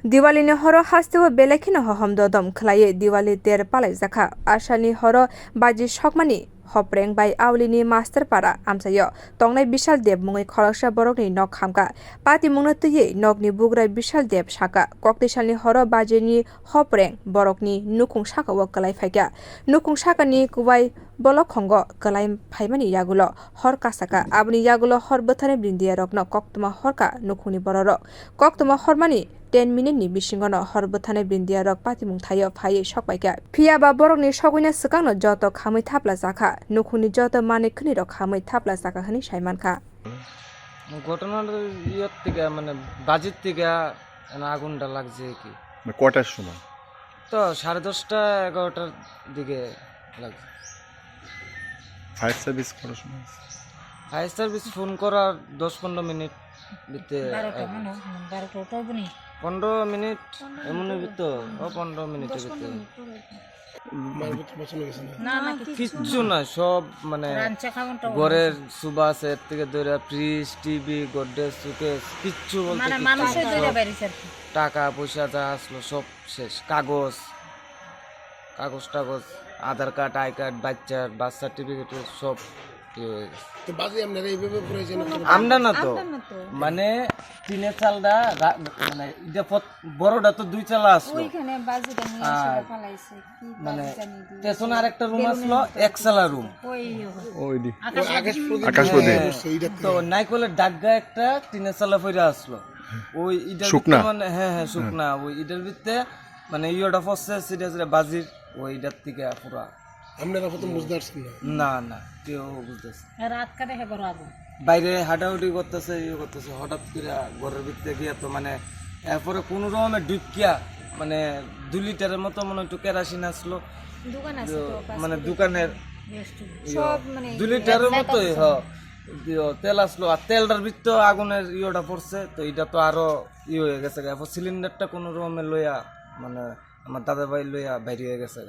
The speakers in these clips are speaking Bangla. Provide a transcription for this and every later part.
Diwali ni horo hastiwa belekino hohom dodom khlaye Diwali ter palai zakha asani horo baji shokmani hopreng bai awlini master para amsayo tongnai bishal deb mungai khoroksa borokni nok khamka pati mungna tuye nokni bugrai bishal deb shaka koktisalni horo bajini hopreng borokni nukung shaka wo kalai phaika nukung shaka ni kubai bolok khongo kalai phaimani yagulo hor kasaka abni yagulo hor bothane brindiya rokno koktuma horka nukungni bororok koktuma hormani 10 minute ni bisingono horbothane brindiya rok patimung thayo phaye shokpaika phiya ba borokni shogwina sikangno joto khamui thapla jakha nukhuni joto manik khni rok khamui thapla jakha hani saimanka ঘটনার ইয়ত থেকে মানে বাজেট থেকে আগুনটা লাগছে কি কটার সময় তো 10:30 11টার দিকে লাগছে ফায়ার সার্ভিস করার সময় ফায়ার সার্ভিস ফোন করার 10-15 মিনিট দিতে 15 মিনিট এমনই তো 15 মিনিটের ভিতরে কিচ্ছু না সব মানে ঘরের সুবা সেট থেকে ধরে ফ্রিজ টিভি গডরেজ সুকেস কিচ্ছু বলতে টাকা পয়সা যা আসলো সব শেষ কাগজ টাগজ আধার কার্ড আই কার্ড বাচ্চার বার্থ সার্টিফিকেট সব আমরা না তো মানে টিনের চালটা মানে বড়টা তো 2 চালা আসলো মানে পেছনে আরেকটা রুম আসলো 1 চালা রুম তো নাইকলের ডাগা একটা টিনের চালা ফিরে আসলো ওই ইটার মানে হ্যাঁ শুকনা ওই ইটার ভিতরে মানে ইয়োটা ফসছে সিরিয়াস বাজির ওইটার থেকে পুরা আপনারা প্রথম বুঝতে পারছেন না না কেউ বুঝতেছে রাত কাটে হে বড় আগুন বাইরে হাঁটাহুটি করতেছে হঠাৎ করে ঘরের ভিতরে গিয়ে তো মানে এরপরে কোনো রকমে ডুবকিয়া মানে 2 লিটারের মতো মনে একটু কেরাসিন আসলো দোকান আছে তো মানে দোকানের সব মানে 2 লিটারের মতোই তেল আসলো আর তেলটার ভিতরে আগুনের ইয়োটা পড়ছে তো এটা তো আরো হয়ে গেছে এরপর সিলিন্ডারটা কোনো রকমে লইয়া মানে আমার দাদা ভাই লইয়া বাইরে হয়ে গেছে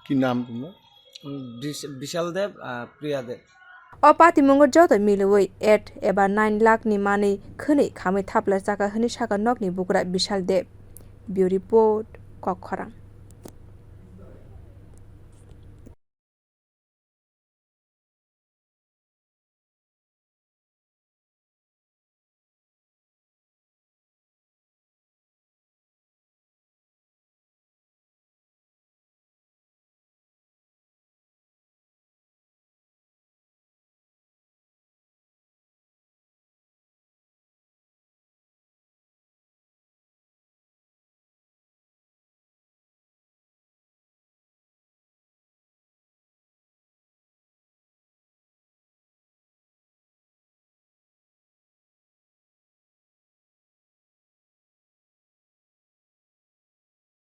কি নাম তোমার বিশাল দেব প্রিয়া দেব অপাতি মঙ্গর যত মিলুই 8 এবা 9 লাখ নি মানি খনি খামে থাপলা জায়গা হনি সাগা নকনি বুকরা বিশাল দেব বিউ রিপোর্ট কখরাং।